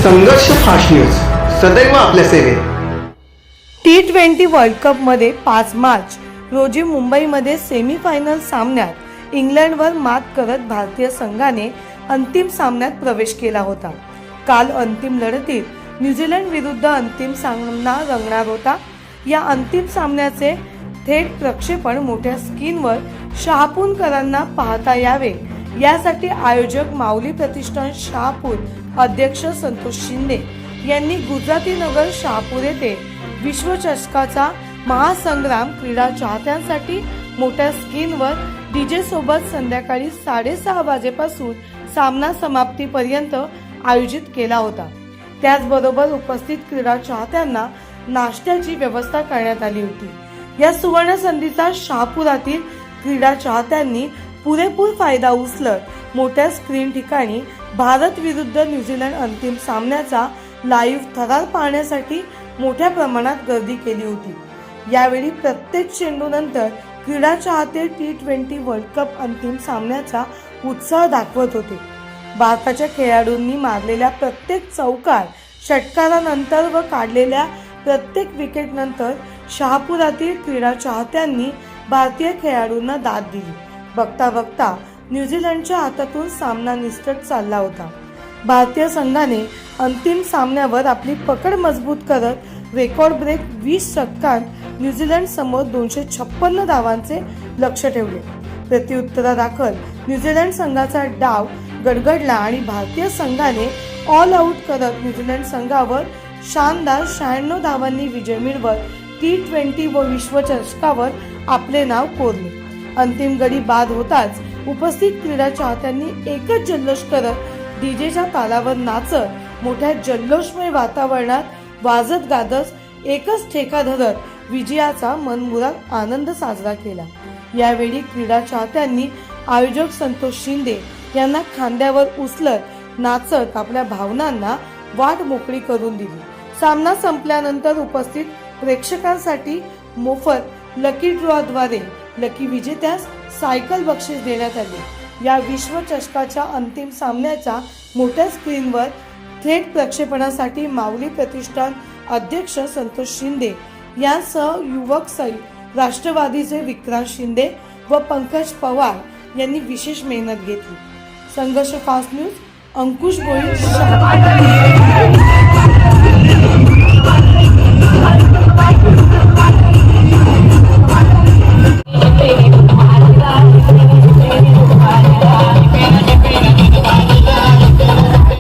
संघर्ष fast news सदैव आपल्या सेवेत। T20 वर्ल्ड कप मध्ये 5 मार्च रोजी मुंबईमध्ये सेमीफायनल सामन्यात इंग्लंडवर मात करत भारतीय संघाने अंतिम सामन्यात प्रवेश केला होता। काल अंतिम लढतीत न्यूझीलंड विरुद्ध अंतिम सामना रंगणार होता। या अंतिम सामन्याचे थेट प्रक्षेपण मोठ्या स्क्रीनवर शहापूरकरांना पाहता यावे यासाठी आयोजक माऊली प्रतिष्ठान शहापूर अध्यक्ष संतोष शिंदे यांनी गुजराती नगर शहापूर येथे विश्वचषकाचा महासंग्राम क्रीडा चाहत्यांसाठी मोठ्या स्क्रीनवर डीजे सोबत संध्याकाळी 6:30 वाजेपासून सामना समाप्तीपर्यंत आयोजित केला होता। त्याचबरोबर उपस्थित क्रीडा चाहत्यांना नाश्त्याची व्यवस्था करण्यात आली होती। या सुवर्ण संधीचा शहापुरातील क्रीडा चाहत्यांनी पुरेपूर फायदा उचलत मोठ्या स्क्रीन ठिकाणी भारत विरुद्ध न्यूझीलंड अंतिम सामन्याचा लाईव्ह थरार पाहण्यासाठी मोठ्या प्रमाणात गर्दी केली होती। यावेळी प्रत्येक चेंडूनंतर क्रीडा चाहते T20 वर्ल्ड कप अंतिम सामन्याचा उत्साह दाखवत होते। भारताच्या खेळाडूंनी मारलेल्या प्रत्येक चौकार, षटकारानंतर व काढलेल्या प्रत्येक विकेटनंतर शहापुरातील क्रीडा चाहत्यांनी भारतीय खेळाडूंना दाद दिली। बघता बघता न्यूझीलंडच्या हातातून सामना निसटत चालला होता। भारतीय संघाने अंतिम सामन्यावर आपली पकड मजबूत करत रेकॉर्ड ब्रेक 20 षटकांत न्यूझीलंड समोर 256 धावांचे लक्ष्य ठेवले। प्रत्युत्तरादाखल न्यूझीलंड संघाचा डाव गडगडला आणि भारतीय संघाने ऑल आउट करत न्यूझीलंड संघावर शानदार 96 धावांनी विजय मिळवत T20 व विश्वचषकावर आपले नाव कोरले। अंतिम गडी बाद होताच उपस्थित क्रीडा चाहत्यांनी एकच जल्लोष करत डीजेच्या तालावर नाचत मोठ्या जल्लोषमय वातावरणात वाजत गाजत एकच ठेका धरत विजयाचा मनमुराद आनंद साजरा केला। यावेळी क्रीडा चाहत्यांनी आयोजक संतोष शिंदे यांना खांद्यावर उचलत नाचत आपल्या भावनांना वाट मोकळी करून दिली। सामना संपल्यानंतर उपस्थित प्रेक्षकांसाठी मोफत लकी ड्रॉद्वारे लकी विजेत्यास सायकल बक्षीस देण्यात आले। या विश्वचषकाच्या अंतिम सामन्याच्या मोठ्या स्क्रीनवर थेट प्रक्षेपणासाठी माऊली प्रतिष्ठान अध्यक्ष संतोष शिंदे यांसह युवक सैनिक राष्ट्रवादीचे विक्रांत शिंदे व पंकज पवार यांनी विशेष मेहनत घेतली। संघर्ष फास्ट न्यूज अंकुश गोहिल।